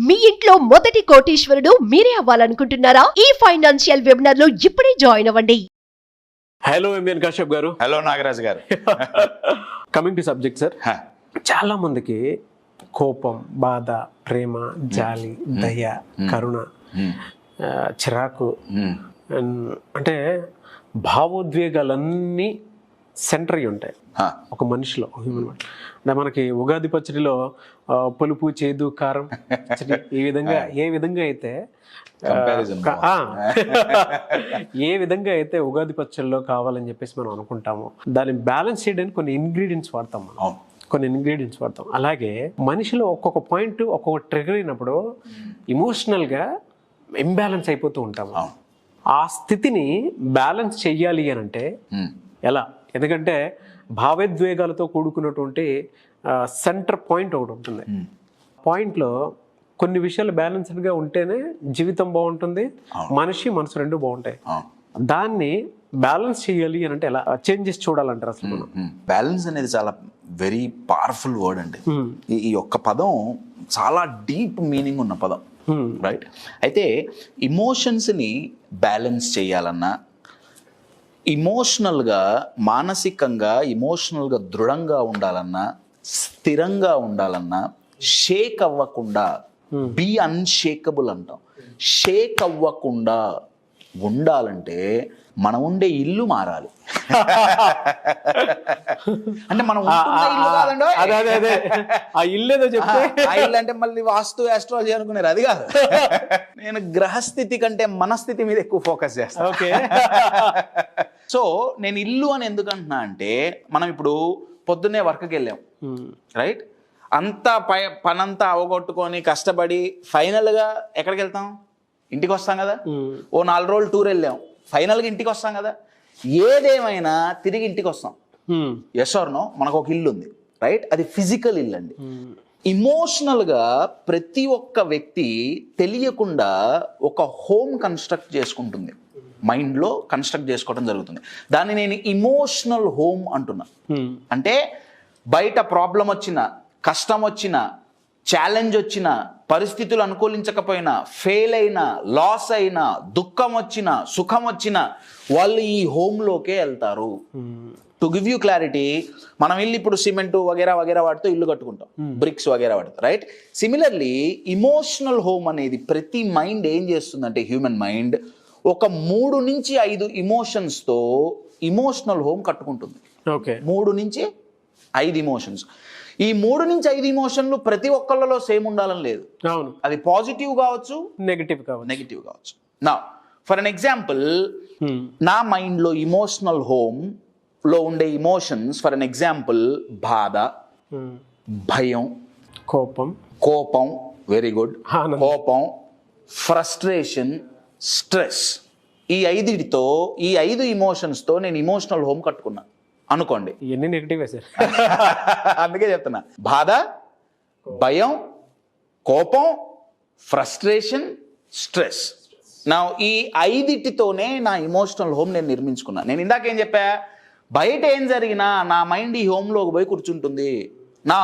మీ ఇంట్లో మొదటి కోటీశ్వరుడు మీరే అవ్వాలనుకుంటున్నారా? ఈ ఫైనాన్షియల్ వెబినార్ లో ఇప్పుడే జాయిన్ అవ్వండి. హలో ఎంఎన్ కశ్యప్ గారు. హలో నాగరాజ్ గారు. కమింగ్ టు సబ్జెక్ట్ సార్, చాలా మందికి కోపం, బాధ, ప్రేమ, జాలి, దయ, కరుణ, చిరాకు అంటే భావోద్వేగాలన్నీ సెంటర్ అయి ఉంటాయి ఒక మనిషిలో, హ్యూమన్. అంటే మనకి ఉగాది పచ్చడిలో పులుపు, చేదు, కారం ఏ విధంగా అయితే ఏ విధంగా అయితే ఉగాది పచ్చడిలో కావాలని చెప్పేసి మనం అనుకుంటామో, దాన్ని బ్యాలెన్స్ చేయడానికి కొన్ని ఇంగ్రీడియంట్స్ వాడతాం మనం. అలాగే మనిషిలో ఒక్కొక్క పాయింట్ ఒక్కొక్క ట్రిగర్ అయినప్పుడు ఇమోషనల్గా ఇంబ్యాలెన్స్ అయిపోతూ ఉంటాము. ఆ స్థితిని బ్యాలెన్స్ చెయ్యాలి అని అంటే ఎలా? ఎందుకంటే భావోద్వేగాలతో కూడుకున్నటువంటి సెంటర్ పాయింట్ ఒకటి ఉంటుంది. పాయింట్లో కొన్ని విషయాలు బ్యాలెన్స్డ్గా ఉంటేనే జీవితం బాగుంటుంది, మనసు రెండు బాగుంటాయి. దాన్ని బ్యాలెన్స్ చేయాలి అని అంటే ఎలా చేంజెస్ చూడాలంటారు అసలు మనం? బ్యాలెన్స్ అనేది చాలా వెరీ పవర్ఫుల్ వర్డ్ అండి. ఈ ఒక్క పదం చాలా డీప్ మీనింగ్ ఉన్న పదం, రైట్? అయితే ఇమోషన్స్ని బ్యాలెన్స్ చేయాలన్నా, ఇమోషనల్గా మానసికంగా ఇమోషనల్గా దృఢంగా ఉండాలన్నా, స్థిరంగా ఉండాలన్నా, షేక్ అవ్వకుండా, బీ అన్షేకబుల్ అంటాం, షేక్ అవ్వకుండా ఉండాలంటే మనం ఉండే ఇల్లు మారాలి. అంటే మనం ఇల్లు కాదండి, ఆ ఇల్లు ఏదో చెప్తే ఆ ఇల్లు అంటే మళ్ళీ వాస్తు ఆస్ట్రాలజీ అనుకున్నారు, అది కాదు. నేను గ్రహస్థితి కంటే మనస్థితి మీద ఎక్కువ ఫోకస్ చేస్తాను. ఓకే. సో నేను ఇల్లు అని ఎందుకు అంటున్నా అంటే, మనం ఇప్పుడు పొద్దున్నే వర్క్కి వెళ్ళాం, రైట్? అంతా పనంతా అవగొట్టుకొని కష్టపడి ఫైనల్గా ఎక్కడికి వెళ్తాం? ఇంటికి వస్తాం కదా. ఓ 4 రోజులు టూర్ వెళ్ళాం, ఫైనల్గా ఇంటికి వస్తాం కదా. ఏదేమైనా తిరిగి ఇంటికి వస్తాం. Yes or no? మనకు ఒక ఇల్లు ఉంది, రైట్? అది ఫిజికల్ ఇల్లు అండి. ఇమోషనల్గా ప్రతి ఒక్క వ్యక్తి తెలియకుండా ఒక హోమ్ కన్స్ట్రక్ట్ చేసుకుంటుంది, మైండ్లో కన్స్ట్రక్ట్ చేసుకోవడం జరుగుతుంది. దాన్ని నేను ఇమోషనల్ హోమ్ అంటున్నా. అంటే బయట ప్రాబ్లం వచ్చినా, కష్టం వచ్చినా, ఛాలెంజ్ వచ్చినా, పరిస్థితులు అనుకూలించకపోయినా, ఫెయిల్ అయినా, లాస్ అయినా, దుఃఖం వచ్చినా, సుఖం వచ్చినా వాళ్ళు ఈ హోమ్లోకే వెళ్తారు. టు గివ్ యూ క్లారిటీ, మనం ఇల్లు ఇప్పుడు సిమెంట్ వగేరా వాటితో ఇల్లు కట్టుకుంటాం, బ్రిక్స్ వగేరా వాటితో, రైట్? సిమిలర్లీ ఇమోషనల్ హోమ్ అనేది ప్రతి మైండ్ ఏం చేస్తుందంటే, హ్యూమన్ మైండ్ ఒక 3 నుంచి 5 ఇమోషన్స్తో ఇమోషనల్ హోమ్ కట్టుకుంటుంది. ఓకే. 3 నుంచి 5 ఇమోషన్స్. ఈ 3 నుంచి 5 ఇమోషన్లు ప్రతి ఒక్కళ్ళలో సేమ్ ఉండాలని లేదు. అవును. అది పాజిటివ్ కావచ్చు, నెగిటివ్ కావచ్చు. నా ఫర్ అన్ ఎగ్జాంపుల్, నా మైండ్లో ఇమోషనల్ హోమ్ లో ఉండే ఇమోషన్స్, ఫర్ అన్ ఎగ్జాంపుల్, బాధ, భయం, కోపం, వెరీ గుడ్, కోపం, ఫ్రస్ట్రేషన్, స్ట్రెస్. ఈ 5 ఇమోషన్స్తో నేను ఇమోషనల్ హోమ్ కట్టుకున్నా అనుకోండి. ఇవన్నీ నెగిటివే సార్. అందుకే చెప్తున్నా, బాధ, భయం, కోపం, ఫ్రస్ట్రేషన్, స్ట్రెస్. నా ఈ 5తోనే నా ఇమోషనల్ హోమ్ నేను నిర్మించుకున్నా. నేను ఇందాక ఏం చెప్పా, బయట ఏం జరిగినా నా మైండ్ ఈ హోమ్లోకి పోయి కూర్చుంటుంది. నా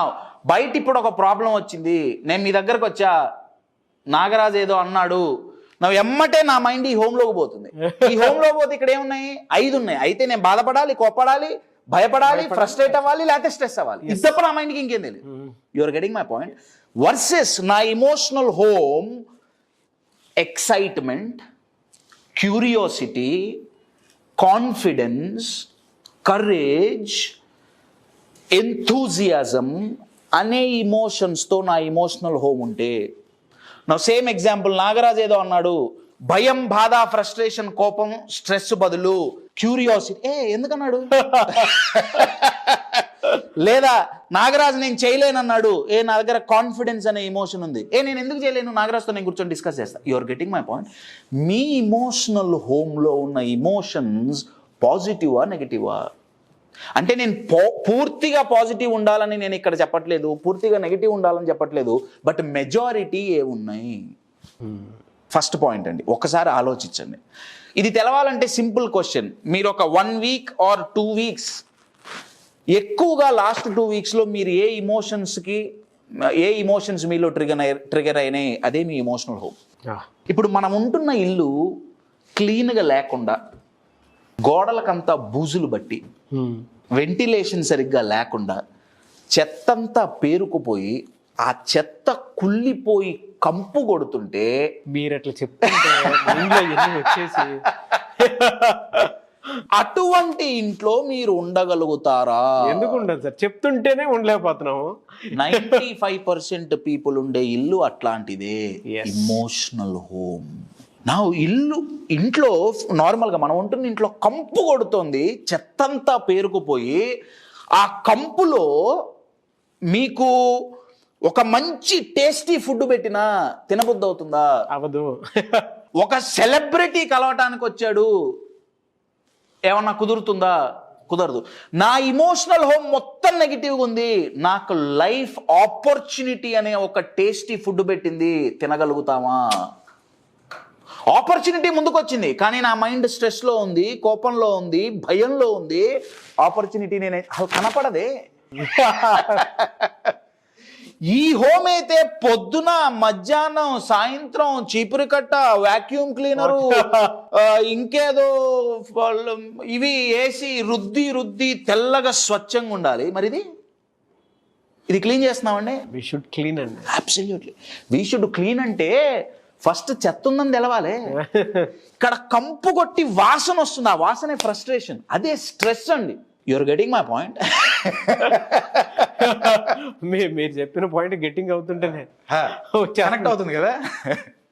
బయట ఇప్పుడు ఒక ప్రాబ్లం వచ్చింది, నేను మీ దగ్గరకు వచ్చా, నాగరాజు ఏదో అన్నాడు, నా ఎమ్మటే నా మైండ్ ఈ హోమ్లోకి పోతుంది. ఈ హోమ్లోకి పోతే ఇక్కడ ఏమున్నాయి? 5 ఉన్నాయి. అయితే నేను బాధపడాలి, కోపడాలి, భయపడాలి, ఫ్రస్ట్రేట్ అవ్వాలి, లేకపోతే స్ట్రెస్ అవ్వాలి. ఇది తప్ప నా మైండ్కి ఇంకేం తెలియదు. You are getting my point? Versus నా emotional home excitement, curiosity, confidence, courage, enthusiasm అనే ఇమోషన్స్తో నా ఇమోషనల్ హోమ్ ఉంటే, నా సేమ్ ఎగ్జాంపుల్, నాగరాజ్ ఏదో అన్నాడు, భయం, బాధ, ఫ్రస్ట్రేషన్, కోపం, స్ట్రెస్ బదులు క్యూరియాసిటీ. ఎందుకన్నాడు? లేదా నాగరాజ్ నేను చేయలేనన్నాడు, నా దగ్గర కాన్ఫిడెన్స్ అనే ఇమోషన్ ఉంది, నేను ఎందుకు చేయలేను? నాగరాజ్తో నేను కూర్చొని డిస్కస్ చేస్తా. You are getting my point? మీ ఇమోషనల్ హోమ్లో ఉన్న ఇమోషన్స్ పాజిటివా, నెగిటివా? అంటే నేను పూర్తిగా పాజిటివ్ ఉండాలని నేను ఇక్కడ చెప్పట్లేదు, పూర్తిగా నెగిటివ్ ఉండాలని చెప్పట్లేదు, బట్ మెజారిటీ ఏమున్నాయి? ఫస్ట్ పాయింట్ అండి, ఒకసారి ఆలోచించండి. ఇది తెలవాలంటే సింపుల్ క్వశ్చన్. మీరు ఒక 1 వీక్ ఆర్ 2 వీక్స్ ఎక్కువగా లాస్ట్ 2 వీక్స్లో మీరు ఏ ఇమోషన్స్కి ఏ ఇమోషన్స్ మీలో ట్రిగర్ అయినాయి, అదే మీ ఇమోషనల్ హోమ్. ఇప్పుడు మనం ఉంటున్న ఇల్లు క్లీన్గా లేకుండా, గోడలకంతా బూజులు బట్టి, వెంటిలేషన్ సరిగ్గా లేకుండా, చెత్తంతా పేరుకుపోయి ఆ చెత్త కుళ్ళిపోయి కంపు కొడుతుంటే మీరు అట్లా చెప్తుంటే వచ్చేసి అటువంటి ఇంట్లో మీరు ఉండగలుగుతారా? ఎందుకు ఉండదు సార్, చెప్తుంటేనే ఉండలేకపోతున్నాము. 95% పీపుల్ ఉండే ఇల్లు అట్లాంటిదే, ఇమోషనల్ హోమ్. నా ఇంట్లో నార్మల్గా మనం ఉంటున్న ఇంట్లో కంపు కొడుతుంది, చెత్తంతా పేరుకుపోయి, ఆ కంపులో మీకు ఒక మంచి టేస్టీ ఫుడ్ పెట్టినా తినబుద్ధి అవుతుందా? అవదు. ఒక సెలబ్రిటీ కలవటానికి వచ్చాడు, ఏమన్నా కుదురుతుందా? కుదరదు. నా ఇమోషనల్ హోమ్ మొత్తం నెగిటివ్గా ఉంది, నాకు లైఫ్ ఆపర్చునిటీ అనే ఒక టేస్టీ ఫుడ్ పెట్టింది, తినగలుగుతామా? ఆపర్చునిటీ ముందుకు వచ్చింది, కానీ నా మైండ్ స్ట్రెస్లో ఉంది, కోపంలో ఉంది, భయంలో ఉంది. ఆపర్చునిటీ నేను అసలు కనపడదే. ఈ హోమ్ అయితే పొద్దున, మధ్యాహ్నం, సాయంత్రం చీపురు కట్ట, వాక్యూమ్ క్లీనరు, ఇంకేదో ఇవి వేసి రుద్ది రుద్ది తెల్లగా స్వచ్ఛంగా ఉండాలి. మరి ఇది క్లీన్ చేస్తున్నామండి. వి షుడ్ క్లీన్ అండి. Absolutely we should clean. అంటే ఫస్ట్ చెత్త ఉందని తెలవాలి. ఇక్కడ కంపు కొట్టి వాసన వస్తుంది, ఆ వాసనే ఫ్రస్ట్రేషన్, అదే స్ట్రెస్ అండి. You are getting my point. మీరు చెప్పిన పాయింట్ గెట్టింగ్ అవుతుంటేనే కనెక్ట్ అవుతుంది కదా.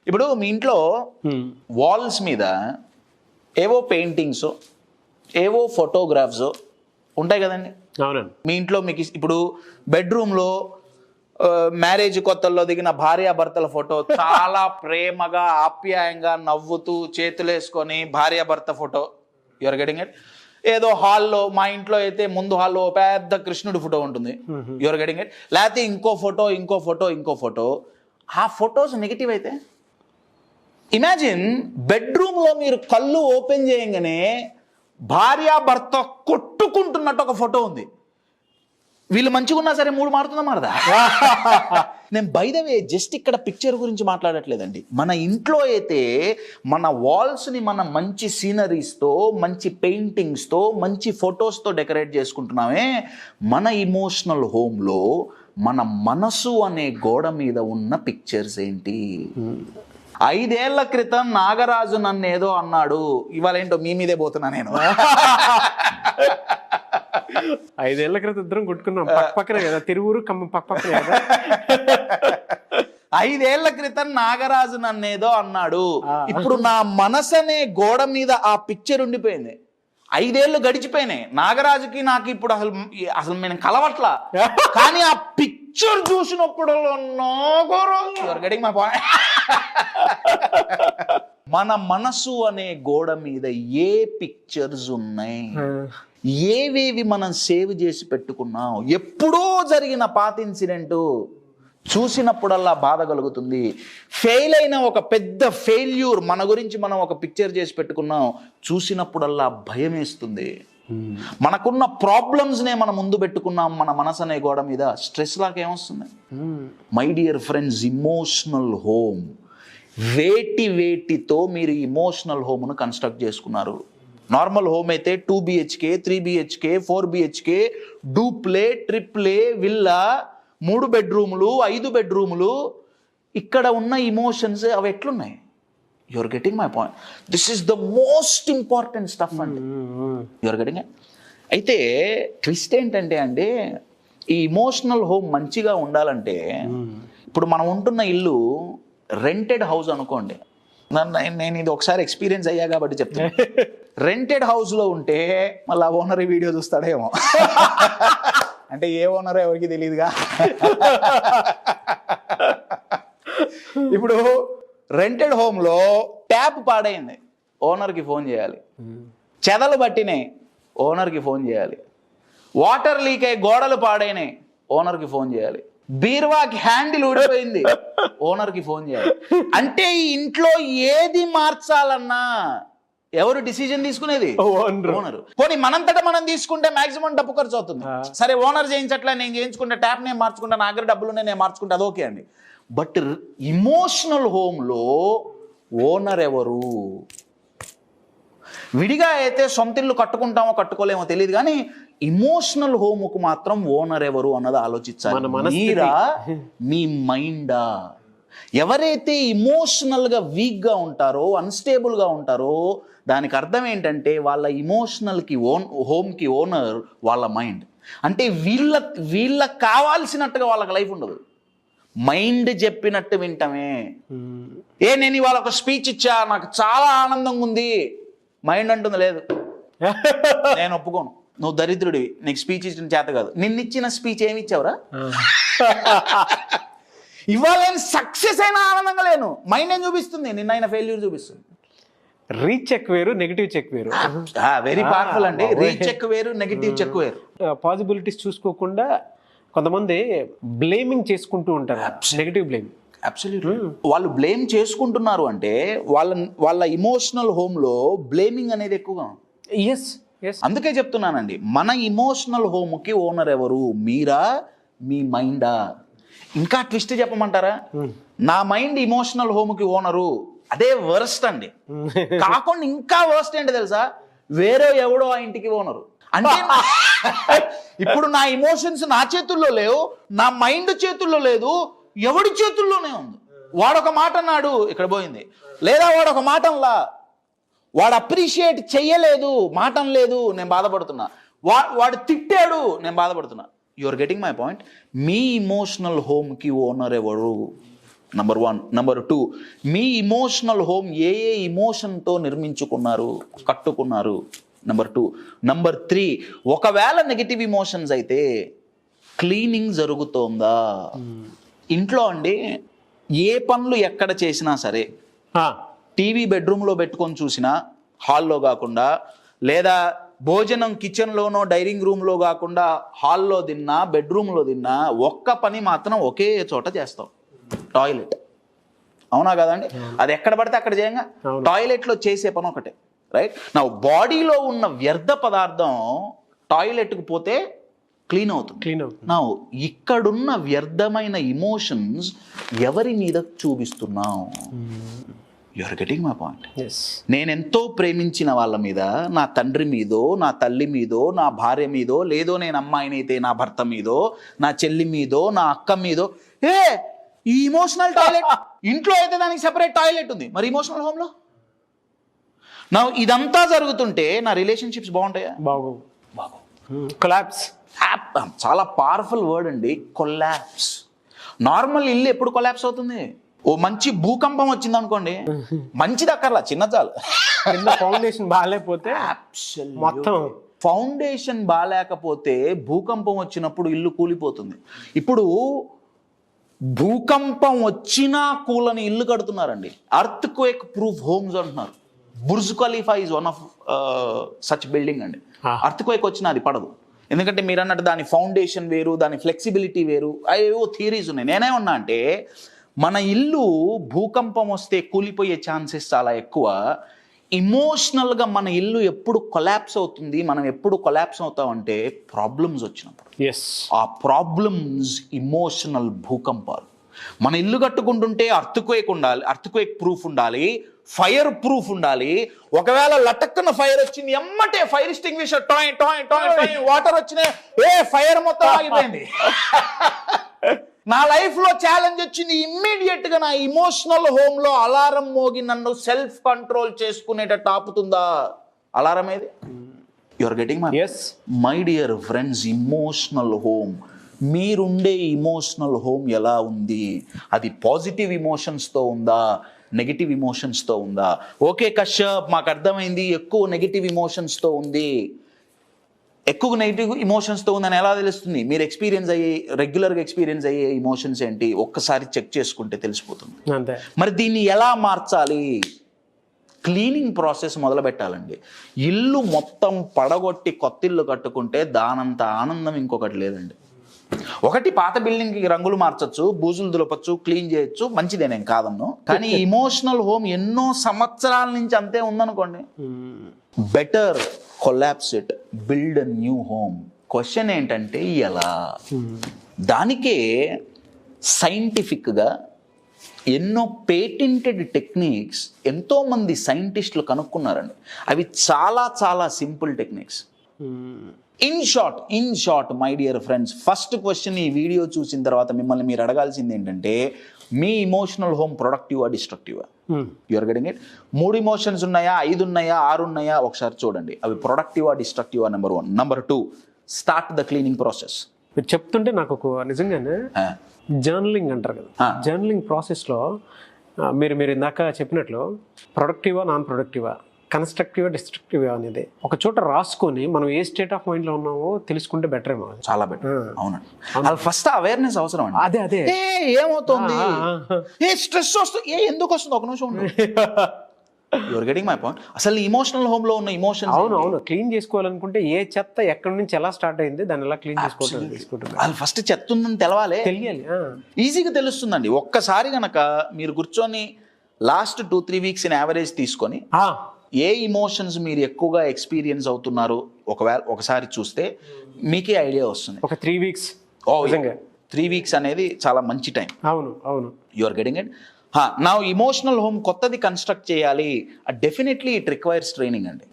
ఇప్పుడు మీ ఇంట్లో వాల్స్ మీద ఏవో పెయింటింగ్స్, ఏవో ఫోటోగ్రాఫ్స్ ఉంటాయి కదండి. అవునండి. మీ ఇంట్లో మీకు ఇప్పుడు బెడ్రూమ్లో మ్యారేజ్ కొత్తల్లో దిగిన భార్యాభర్తల ఫోటో, చాలా ప్రేమగా ఆప్యాయంగా నవ్వుతూ చేతులేసుకొని భార్యాభర్త ఫోటో. You're getting it. ఏదో హాల్లో, మా ఇంట్లో అయితే ముందు హాల్లో పెద్ద కృష్ణుడి ఫోటో ఉంటుంది. You are getting it. లేకపోతే ఇంకో ఫోటో. ఆ ఫొటోస్ నెగిటివ్ అయితే ఇమాజిన్ బెడ్రూమ్లో మీరు కళ్ళు ఓపెన్ చేయగానే భార్యాభర్త కొట్టుకుంటున్నట్టు ఒక ఫోటో ఉంది. వీళ్ళు మంచిగా ఉన్నా సరే మూడు మారుతుందా మారదా? నేను బై ద వే జస్ట్ ఇక్కడ పిక్చర్ గురించి మాట్లాడట్లేదండి. మన ఇంట్లో అయితే మన వాల్స్ని మనం మంచి సీనరీస్తో, మంచి పెయింటింగ్స్తో, మంచి ఫొటోస్తో డెకరేట్ చేసుకుంటున్నామే. మన ఇమోషనల్ హోమ్లో మన మనసు అనే గోడ మీద ఉన్న పిక్చర్స్ ఏంటి? 5 ఏళ్ల క్రితం నాగరాజు నన్ను ఏదో అన్నాడు, ఇవాళ ఏంటో మీ మీదే పోతున్నా నేను. 5 ఏళ్ల క్రితం ఇద్దరం కొట్టుకున్నాం, పక్కనే కదా, తిరువురు ఖమ్మం పక్కనే కదా. 5 ఏళ్ల క్రితం నాగరాజు నన్నేదో అన్నాడు, ఇప్పుడు నా మనసు అనే గోడ మీద ఆ పిక్చర్ ఉండిపోయింది. 5 ఏళ్ళు గడిచిపోయినాయి, నాగరాజుకి నాకు ఇప్పుడు అసలు నేను కలవట్లా, కానీ ఆ పిక్చర్ చూసినప్పుడు మన మనసు అనే గోడ మీద ఏ పిక్చర్స్ ఉన్నాయి, ఏవేవి మనం సేవ్ చేసి పెట్టుకున్నాం, ఎప్పుడో జరిగిన పాత ఇన్సిడెంట్ చూసినప్పుడల్లా బాధ కలుగుతుంది. ఫెయిల్ అయిన ఒక పెద్ద ఫెయిల్యూర్ మన గురించి మనం ఒక పిక్చర్ చేసి పెట్టుకున్నాం, చూసినప్పుడల్లా భయం వేస్తుంది. మనకున్న ప్రాబ్లమ్స్నే మనం ముందు పెట్టుకున్నాం మన మనసు అనే గోడ మీద, స్ట్రెస్ లాగా ఏమొస్తుంది? My dear friends, emotional home, వేటితో మీరు ఇమోషనల్ హోమ్ను కన్స్ట్రక్ట్ చేసుకున్నారు. నార్మల్ హోమ్ అయితే 2 BHK, 3 BHK, 4 BHK, duplex, triplex, villa, 3 బెడ్రూములు, 5 బెడ్రూములు. ఇక్కడ ఉన్న ఇమోషన్స్ అవి ఎట్లున్నాయి? You are getting my point. This is the most important stuff అండి. You are getting. అయితే ట్విస్ట్ ఏంటంటే అండి, ఈ ఇమోషనల్ హోమ్ మంచిగా ఉండాలంటే, ఇప్పుడు మనం ఉంటున్న ఇల్లు రెంటెడ్ హౌస్ అనుకోండి. నేను ఇది ఒకసారి ఎక్స్పీరియన్స్ అయ్యా కాబట్టి చెప్తాను. రెంటెడ్ హౌస్లో ఉంటే మళ్ళీ ఓనర్ వీడియో చూస్తాడేమో, అంటే ఏ ఓనరో ఎవరికి తెలియదుగా. ఇప్పుడు రెంటెడ్ హోమ్లో ట్యాప్ పాడైంది, ఓనర్కి ఫోన్ చేయాలి. చెదలు పట్టినాయి, ఓనర్కి ఫోన్ చేయాలి. వాటర్ లీక్ అయ్యి గోడలు పాడైనాయి, ఓనర్కి ఫోన్ చేయాలి. బీర్వాకి హ్యాండిల్ ఊడిపోయింది, ఓనర్కి ఫోన్ చేయాలి. అంటే ఈ ఇంట్లో ఏది మార్చాలన్నా ఎవరు డిసిజన్ తీసుకునేది? ఓనర్. పోనీ మనంతటా మనం తీసుకుంటే మాక్సిమం డబ్బు ఖర్చు అవుతుంది. సరే ఓనర్ చేయించట్లా, నేను చేయించుకుంటే ట్యాప్ నేను మార్చుకుంటా, నా దగ్గర డబ్బులు నేను మార్చుకుంటా, అది ఓకే అండి. బట్ ఇమోషనల్ హోమ్లో ఓనర్ ఎవరు? విడిగా అయితే సొంత ఇల్లు కట్టుకుంటామో కట్టుకోలేమో తెలియదు, కానీ ఇమోషనల్ హోమ్కు మాత్రం ఓనర్ ఎవరు అన్నది ఆలోచించాలి. మీరా, మీ మైండా? ఎవరైతే ఇమోషనల్గా వీక్గా ఉంటారో, అన్స్టేబుల్గా ఉంటారో, దానికి అర్థం ఏంటంటే వాళ్ళ ఇమోషనల్కి హోమ్కి ఓనర్ వాళ్ళ మైండ్. అంటే వీళ్ళకి కావాల్సినట్టుగా వాళ్ళకి లైఫ్ ఉండదు, మైండ్ చెప్పినట్టు వింటమే. నేను ఇవాళ ఒక స్పీచ్ ఇచ్చా, నాకు చాలా ఆనందంగా ఉంది, మైండ్ అంటుంది లేదు, నేను ఒప్పుకోను, నువ్వు దరిద్రుడివి, నీకు స్పీచ్ ఇచ్చిన చేత కాదు. నిన్నిచ్చిన స్పీచ్ ఏమి ఇచ్చావురా? ఇవాళ సక్సెస్ అయినా ఆనందంగా లేను, మైండ్ ఏం చూపిస్తుంది? నిన్న ఫెయిల్యూర్ చూపిస్తుంది. రీచ్ చెక్ వేరు, నెగిటివ్ చెక్ వేరు. వెరీ పవర్ఫుల్ అండి. రీచ్ చెక్ వేరు, నెగిటివ్ చెక్ వేరు. పాసిబిలిటీస్ చూసుకోకుండా కొంతమంది బ్లేమింగ్ చేసుకుంటూ ఉంటారు, నెగిటివ్ బ్లేమ్. అబ్సల్యూట్లీ. వాళ్ళు బ్లేమ్ చేసుకుంటున్నారు అంటే వాళ్ళ ఇమోషనల్ హోమ్లో బ్లేమింగ్ అనేది ఎక్కువగా. అందుకే చెప్తున్నానండి, మన ఇమోషనల్ హోమ్కి ఓనర్ ఎవరు? మీరా, మీ మైండా? ఇంకా ట్విస్ట్ చెప్పమంటారా? నా మైండ్ ఇమోషనల్ హోమ్కి ఓనరు, అదే వర్స్ట్ అండి. కాకుండా ఇంకా వర్స్ట్ ఏంటి తెలుసా? వేరే ఎవడో ఆ ఇంటికి ఓనరు. అంటే ఇప్పుడు నా ఇమోషన్స్ నా చేతుల్లో లేవు, నా మైండ్ చేతుల్లో లేదు, ఎవడి చేతుల్లోనే ఉంది. వాడొక మాట అన్నాడు, ఇక్కడ పోయింది. లేదా వాడొక మాట అనలా, వాడు అప్రిషియేట్ చెయ్యలేదు, మాట అనలేదు, నేను బాధపడుతున్నా. వాడు తిట్టాడు, నేను బాధపడుతున్నా. You are getting my point? మీ ఇమోషనల్ హోమ్కి ఓనర్ ఎవరు? నంబర్ 1. నంబర్ 2, మీ ఇమోషనల్ హోమ్ ఏ ఇమోషన్తో నిర్మించుకున్నారు, కట్టుకున్నారు? నంబర్ 2. నంబర్ 3, ఒకవేళ నెగిటివ్ ఇమోషన్స్ అయితే క్లీనింగ్ జరుగుతోందా ఇంట్లో అండి? ఏ పనులు ఎక్కడ చేసినా సరే, టీవీ బెడ్రూమ్లో పెట్టుకొని చూసినా, హాల్లో కాకుండా, లేదా భోజనం కిచెన్లోనో డైనింగ్ రూమ్లో కాకుండా హాల్లో తిన్నా, బెడ్రూమ్లో తిన్నా, ఒక్క పని మాత్రం ఒకే చోట చేస్తాం, టాయిలెట్. అవునా కదండి? అది ఎక్కడ పడితే అక్కడ చేయంగా. టాయిలెట్లో చేసే పని ఒకటే, రైట్? నా బాడీలో ఉన్న వ్యర్థ పదార్థం టాయిలెట్కి పోతే క్లీన్ అవుతుంది. నా ఇక్కడున్న వ్యర్థమైన ఇమోషన్స్ ఎవరి మీద చూపిస్తున్నావు? You are getting my point? నేనెంతో ప్రేమించిన వాళ్ళ మీద, నా తండ్రి మీదో, నా తల్లి మీదో, నా భార్య మీదో, లేదో నేను అమ్మాయినైతే నా భర్త మీదో, నా చెల్లి మీదో, నా అక్క మీదో, ఈ ఇమోషనల్ టాయిలెట్. ఇంట్లో అయితే దానికి సెపరేట్ టాయిలెట్ ఉంది, మరి ఇమోషనల్ హోమ్లో? నా ఇదంతా జరుగుతుంటే నా రిలేషన్షిప్స్ బాగుంటాయా? బాగు. కొలాప్స్. చాలా పవర్ఫుల్ వర్డ్ అండి, కొలాప్స్. నార్మల్ ఇల్లు ఎప్పుడు కొలాప్స్ అవుతుంది? ఓ మంచి భూకంపం వచ్చింది అనుకోండి, మంచిది అక్కర్లా, చిన్న చాలు. ఫౌండేషన్ బాగాలేకపోతే మొత్తం, ఫౌండేషన్ బాగాలేకపోతే భూకంపం వచ్చినప్పుడు ఇల్లు కూలిపోతుంది. ఇప్పుడు భూకంపం వచ్చినా కూలని ఇల్లు కడుతున్నారండి, అర్త్ క్వేక్ ప్రూఫ్ హోమ్స్ అంటున్నారు. Burj Khalifa is one of such building అండి. అర్త్ క్వేక్ వచ్చినా అది పడదు, ఎందుకంటే మీరు అన్నట్టు దాని ఫౌండేషన్ వేరు, దాని ఫ్లెక్సిబిలిటీ వేరు, అవేవో థియరీస్ ఉన్నాయి. నేనేమన్నా అంటే మన ఇల్లు భూకంపం వస్తే కూలిపోయే ఛాన్సెస్ చాలా ఎక్కువ. ఇమోషనల్గా మన ఇల్లు ఎప్పుడు కొలాప్స్ అవుతుంది, మనం ఎప్పుడు కొలాప్స్ అవుతామంటే ప్రాబ్లమ్స్ వచ్చినప్పుడు. ఆ ప్రాబ్లమ్స్ ఇమోషనల్ భూకంపాలు. మన ఇల్లు కట్టుకుంటుంటే అర్త్క్వేక్ ఉండాలి, అర్త్క్వేక్ ప్రూఫ్ ఉండాలి, ఫైర్ ప్రూఫ్ ఉండాలి. ఒకవేళ లటక్కున ఫైర్ వచ్చింది, ఎమ్మటే fire extinguisher toy toy toy toy water వచ్చినాయి, ఫైర్ మొత్తం ఆగిపోయింది. నా లైఫ్ లో ఛాలెంజ్ వచ్చింది, ఇమ్మీడియట్ గా నా ఇమోషనల్ హోమ్ లో అలారం మోగి నన్ను సెల్ఫ్ కంట్రోల్ చేసుకునేటట్టు ఆపుతుందా అలారం? ఏది? You are getting my dear friends, emotional home. మీరుండే ఇమోషనల్ హోమ్ ఎలా ఉంది? అది పాజిటివ్ ఇమోషన్స్తో ఉందా, నెగిటివ్ ఇమోషన్స్తో ఉందా? ఓకే కశ్యప్, మాకు అర్థమైంది, ఎక్కువ నెగిటివ్ ఇమోషన్స్తో ఉంది. ఎక్కువ నెగిటివ్ ఇమోషన్స్తో ఉందని ఎలా తెలుస్తుంది? మీరు రెగ్యులర్గా ఎక్స్పీరియన్స్ అయ్యే ఇమోషన్స్ ఏంటి ఒక్కసారి చెక్ చేసుకుంటే తెలిసిపోతుంది. మరి దీన్ని ఎలా మార్చాలి? క్లీనింగ్ ప్రాసెస్ మొదలు పెట్టాలండి. ఇల్లు మొత్తం పడగొట్టి కొత్త ఇల్లు కట్టుకుంటే దానంత ఆనందం ఇంకొకటి లేదండి. ఒకటి పాత బిల్డింగ్కి రంగులు మార్చొచ్చు, బూజులు దులపచ్చు, క్లీన్ చేయొచ్చు, మంచిదే, నేను కాదన్ను. కానీ ఇమోషనల్ హోమ్ ఎన్నో సంవత్సరాల నుంచి అంతే ఉందనుకోండి, better collapse it, build a new home. Question ఏంటంటే ఎలా? దానికే సైంటిఫిక్గా ఎన్నో పేటెంటెడ్ టెక్నిక్స్ ఎంతోమంది సైంటిస్టులు కనుక్కున్నారండి. అవి చాలా చాలా simple techniques. In short my dear friends, first question ఈ వీడియో చూసిన తర్వాత మిమ్మల్ని మీరు అడగాల్సింది ఏంటంటే, మీ ఇమోషనల్ హోమ్ ప్రొడక్టివా డిస్ట్రక్టివా? You are getting it? 3 ఇమోషన్స్ ఉన్నాయా, 5 ఉన్నాయా, 6 ఉన్నాయా? ఒకసారి చూడండి, అవి ప్రొడక్టివా డిస్ట్రక్టివా? Number 1. Number 2, start the cleaning process. మీరు చెప్తుంటే నాకు ఒక నిజంగానే జర్నలింగ్ అంటారు కదా, జర్నలింగ్ ప్రాసెస్లో మీరు ఇందాక చెప్పినట్లు ప్రొడక్టివా నాన్ ప్రొడక్టివా, కన్స్ట్రక్టివా డిస్ట్రక్టివా అనేది ఒక చోట రాసుకొని మనం ఏ స్టేట్ ఆఫ్ మైండ్లో ఉన్నామో తెలుసుకుంటే బెటర్ ఏమో. చాలా బెటర్. అవునండి, అది ఫస్ట్ అవేర్నెస్ అవసరం అండి. అదే ఏమవుతుంది, స్ట్రెస్ వస్తుంది, ఎందుకు వస్తుంది, ఒక నిమిషం యువర్ గెటింగ్ మై పాయింట్. అసలు ఇమోషనల్ హోమ్ లో ఉన్న ఇమోషన్స్, అవును క్లీన్ చేసుకోవాలనుకుంటే ఏ చెత్త ఎక్కడి నుంచి ఎలా స్టార్ట్ అయింది, దాన్ని ఎలా క్లీన్ చేసుకోవడం, అది ఫస్ట్ చెత్త ఉందని తెలియాలి. ఈజీగా తెలుస్తుందండి. ఒక్కసారి గనక మీరు కూర్చొని లాస్ట్ 2-3 వీక్స్ ఇన్ యావరేజ్ తీసుకొని ఏ ఇమోషన్స్ మీరు ఎక్కువగా ఎక్స్పీరియన్స్ అవుతున్నారు ఒకసారి చూస్తే మీకే ఐడియా వస్తుంది. ఒక 3 వీక్స్, 3 వీక్స్ అనేది చాలా మంచి టైం. అవును యు ఆర్ గెటింగ్ ఇట్. నా ఇమోషనల్ హోమ్ కొత్తది కన్స్ట్రక్ట్ చేయాలి, డెఫినెట్లీ ఇట్ రిక్వైర్స్ ట్రైనింగ్ అండి.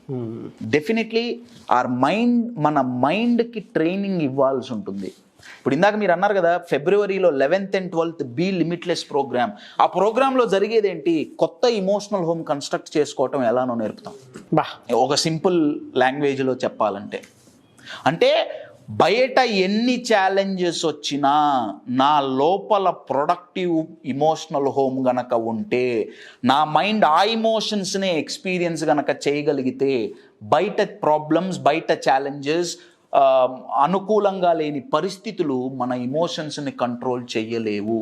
డెఫినెట్లీ మన మైండ్కి ట్రైనింగ్ ఇవ్వాల్సి ఉంటుంది. ఇప్పుడు ఇందాక మీరు అన్నారు కదా, ఫిబ్రవరిలో 11th and 12th be limitless programme. ఆ ప్రోగ్రాంలో జరిగేది ఏంటి, కొత్త ఇమోషనల్ హోమ్ కన్స్ట్రక్ట్ చేసుకోవటం ఎలానో నేర్పుతాం. ఒక సింపుల్ లాంగ్వేజ్లో చెప్పాలంటే, అంటే బయట ఎన్ని ఛాలెంజెస్ వచ్చినా నా లోపల ప్రొడక్టివ్ ఇమోషనల్ హోమ్ గనక ఉంటే, నా మైండ్ ఆ ఇమోషన్స్నే ఎక్స్పీరియన్స్ గనక చేయగలిగితే, బయట ప్రాబ్లమ్స్, బయట ఛాలెంజెస్, అనుకూలంగా లేని పరిస్థితులు మన ఇమోషన్స్ని కంట్రోల్ చేయలేవు.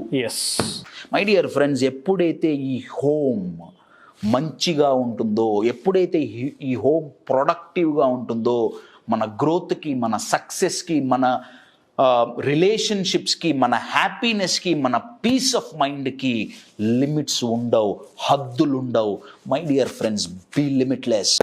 మై డియర్ ఫ్రెండ్స్, ఎప్పుడైతే ఈ హోమ్ మంచిగా ఉంటుందో, ఎప్పుడైతే ఈ హోమ్ ప్రొడక్టివ్గా ఉంటుందో, మన గ్రోత్కి, మన సక్సెస్కి, మన రిలేషన్షిప్స్కి, మన హ్యాపీనెస్కి, మన పీస్ ఆఫ్ మైండ్కి లిమిట్స్ ఉండవు, హద్దులు ఉండవు. My dear friends, be limitless.